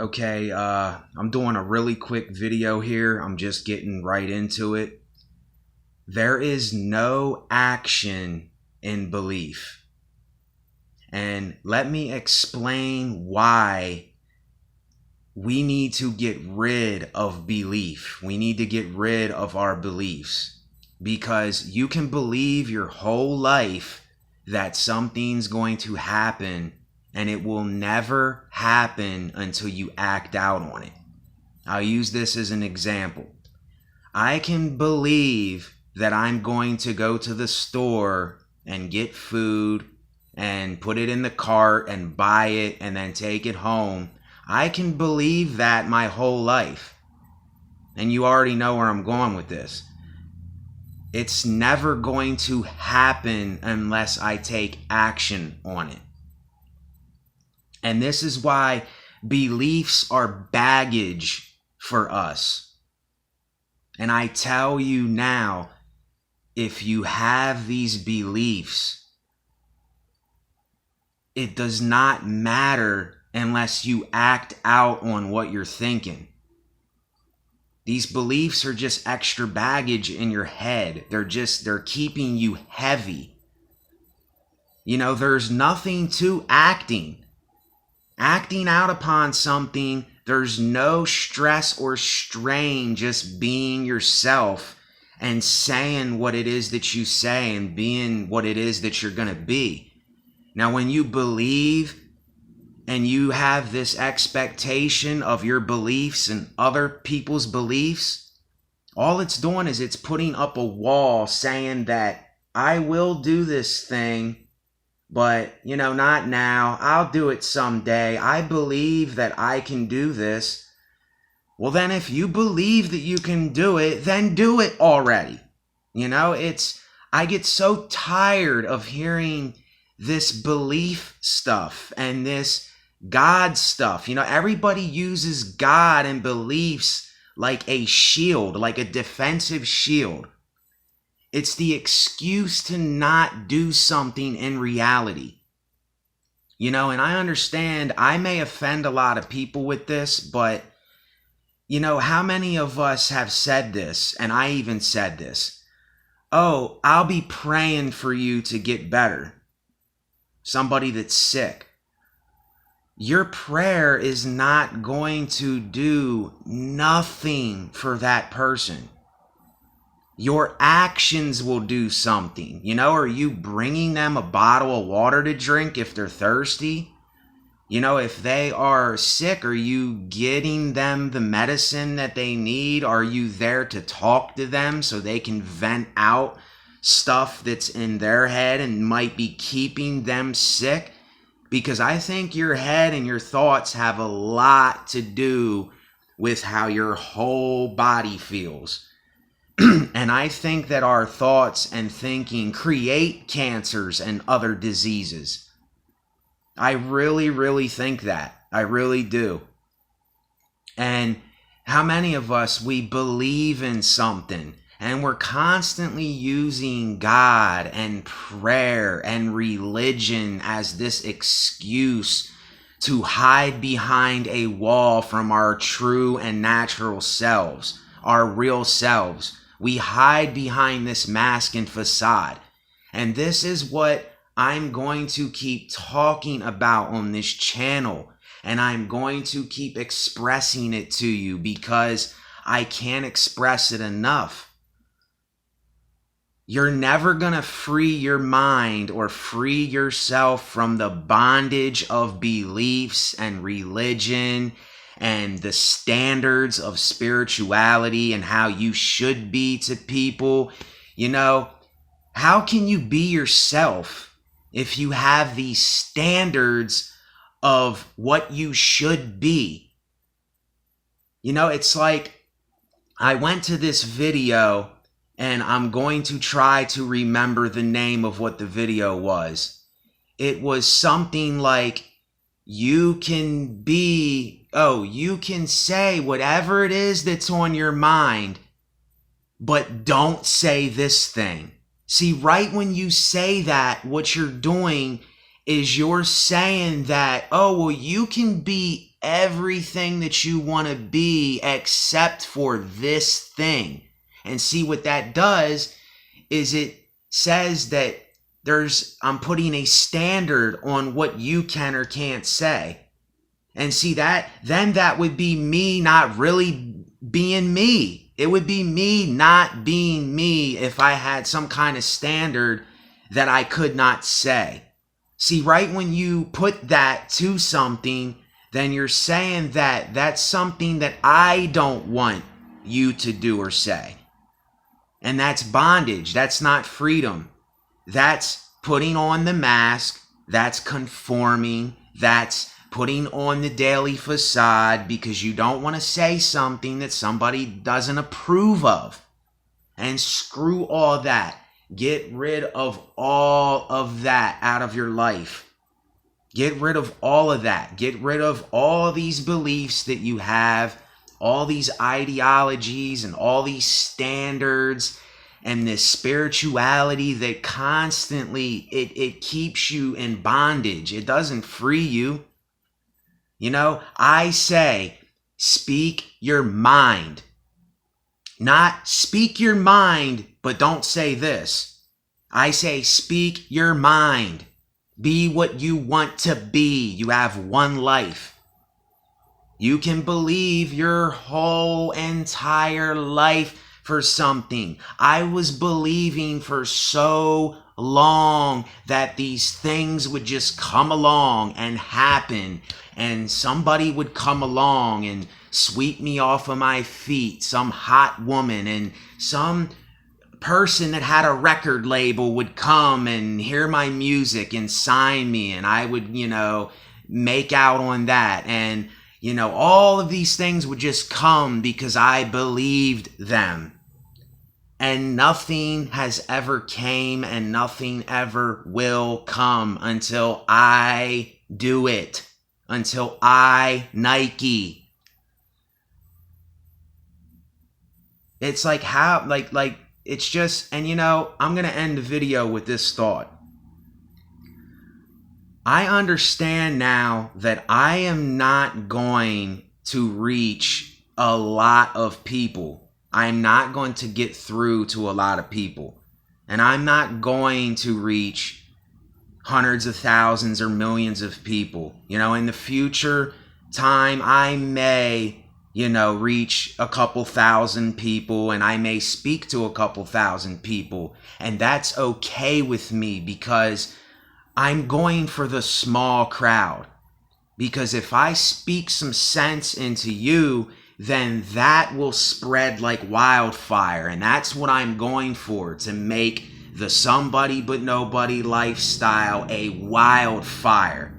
Okay, I'm doing a really quick video here. I'm just getting right into it. There is no action in belief. And let me explain why we need to get rid of belief. We need to get rid of our beliefs. Because you can believe your whole life that something's going to happen, and it will never happen until you act out on it. I'll use this as an example. I can believe that I'm going to go to the store and get food and put it in the cart and buy it and then take it home. I can believe that my whole life. And you already know where I'm going with this. It's never going to happen unless I take action on it. And this is why beliefs are baggage for us. And I tell you now, if you have these beliefs, it does not matter unless you act out on what you're thinking. These beliefs are just extra baggage in your head. They're keeping you heavy. You know, there's nothing to acting out upon something. There's no stress or strain, just being yourself and saying what it is that you say and being what it is that you're going to be. Now, when you believe and you have this expectation of your beliefs and other people's beliefs, all it's doing is it's putting up a wall saying that I will do this thing, but, not now. I'll do it someday. I believe that I can do this. Well, then if you believe that you can do it, then do it already. I get so tired of hearing this belief stuff and this God stuff. Everybody uses God and beliefs like a shield, like a defensive shield. It's the excuse to not do something in reality. And I understand I may offend a lot of people with this, but how many of us have said this, and I even said this? Oh, I'll be praying for you to get better. Somebody that's sick. Your prayer is not going to do nothing for that person. Your actions will do something. Are you bringing them a bottle of water to drink if they're thirsty? If they are sick, are you getting them the medicine that they need? Are you there to talk to them so they can vent out stuff that's in their head and might be keeping them sick? Because I think your head and your thoughts have a lot to do with how your whole body feels. And I think that our thoughts and thinking create cancers and other diseases. I really, really think that. I really do. And how many of us, we believe in something and we're constantly using God and prayer and religion as this excuse to hide behind a wall from our true and natural selves, our real selves. We hide behind this mask and facade. And this is what I'm going to keep talking about on this channel. And I'm going to keep expressing it to you because I can't express it enough. You're never going to free your mind or free yourself from the bondage of beliefs and religion and the standards of spirituality and how you should be to people. How can you be yourself if you have these standards of what you should be? It's like I went to this video, and I'm going to try to remember the name of what the video was. It was something like, you can say whatever it is that's on your mind, but don't say this thing. See, right when you say that, what you're doing is you're saying that, oh, well, you can be everything that you want to be except for this thing. And see what that does is it says that I'm putting a standard on what you can or can't say. And see then that would be me not really being me. It would be me not being me if I had some kind of standard that I could not say. See, right when you put that to something, then you're saying that that's something that I don't want you to do or say. And that's bondage. That's not freedom. That's putting on the mask. That's conforming. That's putting on the daily facade because you don't want to say something that somebody doesn't approve of. And screw all that. Get rid of all of that out of your life. Get rid of all of that. Get rid of all these beliefs that you have, all these ideologies and all these standards and this spirituality that constantly, it keeps you in bondage. It doesn't free you. You know, I say, speak your mind. Not speak your mind, but don't say this. I say, speak your mind. Be what you want to be. You have one life. You can believe your whole entire life for something. I was believing for so long that these things would just come along and happen, and somebody would come along and sweep me off of my feet, some hot woman, and some person that had a record label would come and hear my music and sign me, and I would, make out on that. And, all of these things would just come because I believed them. And nothing has ever came and nothing ever will come until I do it. Until I Nike. It's like how, it's just, and I'm going to end the video with this thought. I understand now that I am not going to reach a lot of people. I'm not going to get through to a lot of people. And I'm not going to reach hundreds of thousands or millions of people. In the future time, I may, reach a couple thousand people, and I may speak to a couple thousand people. And that's okay with me because I'm going for the small crowd. Because if I speak some sense into you, then that will spread like wildfire. And that's what I'm going for, to make the somebody but nobody lifestyle a wildfire.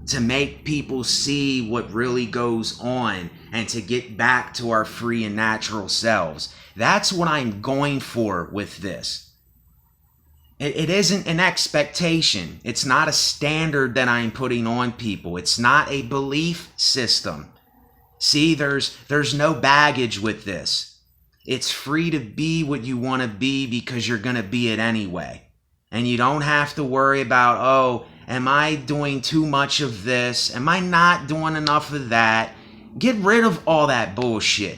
To make people see what really goes on and to get back to our free and natural selves. That's what I'm going for with this. It isn't an expectation. It's not a standard that I'm putting on people. It's not a belief system. See, there's no baggage with this. It's free to be what you want to be because you're going to be it anyway. And you don't have to worry about, am I doing too much of this? Am I not doing enough of that? Get rid of all that bullshit.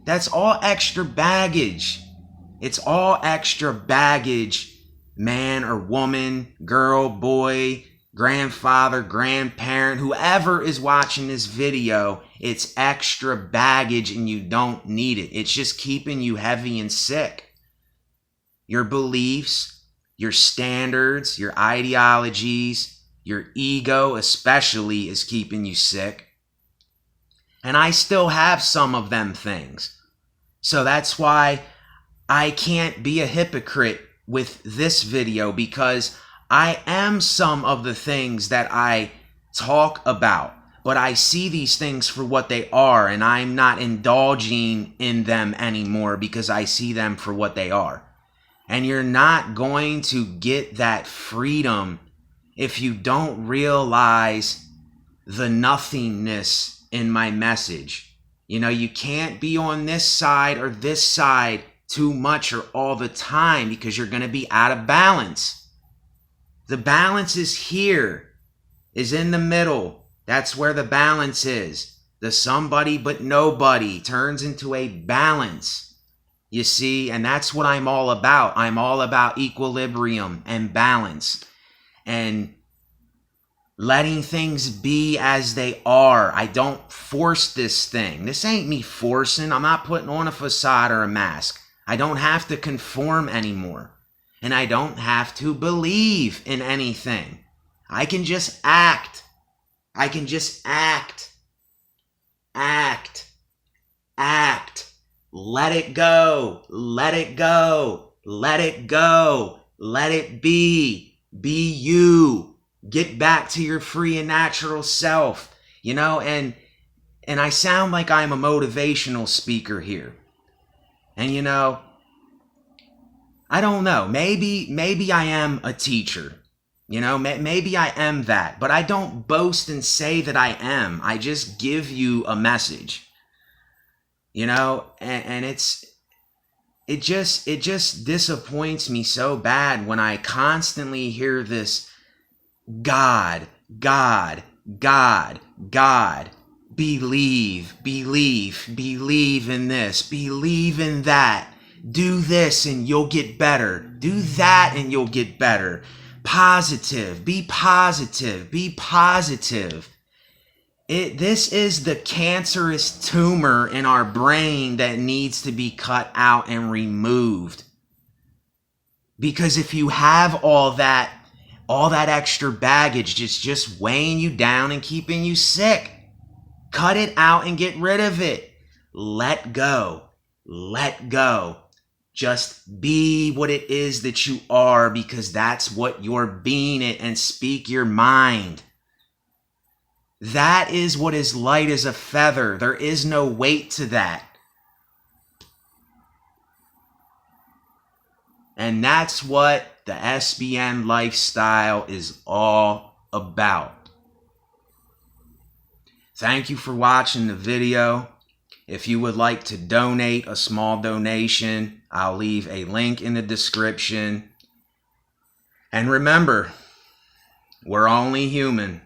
That's all extra baggage. It's all extra baggage, man or woman, girl, boy, grandfather, grandparent, whoever is watching this video. It's extra baggage and you don't need it. It's just keeping you heavy and sick. Your beliefs, your standards, your ideologies, your ego especially is keeping you sick. And I still have some of them things. So that's why I can't be a hypocrite with this video, because I am some of the things that I talk about. But I see these things for what they are, and I'm not indulging in them anymore because I see them for what they are. And you're not going to get that freedom if you don't realize the nothingness in my message. You can't be on this side or this side too much or all the time because you're going to be out of balance. The balance is here, is in the middle. That's where the balance is. The somebody but nobody turns into a balance. You see, and that's what I'm all about. I'm all about equilibrium and balance and letting things be as they are. I don't force this thing. This ain't me forcing. I'm not putting on a facade or a mask. I don't have to conform anymore. And I don't have to believe in anything. I can just act. I can just act. Act. Act. Let it go. Let it go. Let it go. Let it be. Be you. Get back to your free and natural self. You know, and I sound like I'm a motivational speaker here. And you know, I don't know. Maybe I am a teacher. You know, maybe I am that. But I don't boast and say that I am. I just give you a message. You know, and it just disappoints me so bad when I constantly hear this God, God, God, God. Believe, believe, believe in this, believe in that. Do this and you'll get better. Do that and you'll get better. Positive, be positive, be positive. This is the cancerous tumor in our brain that needs to be cut out and removed. Because if you have all that extra baggage just weighing you down and keeping you sick, cut it out and get rid of it. Let go. Let go. Just be what it is that you are, because that's what you're being it, and speak your mind. That is what is light as a feather. There is no weight to that. And that's what the SBN lifestyle is all about. Thank you for watching the video. If you would like to donate a small donation, I'll leave a link in the description. And remember, we're only human.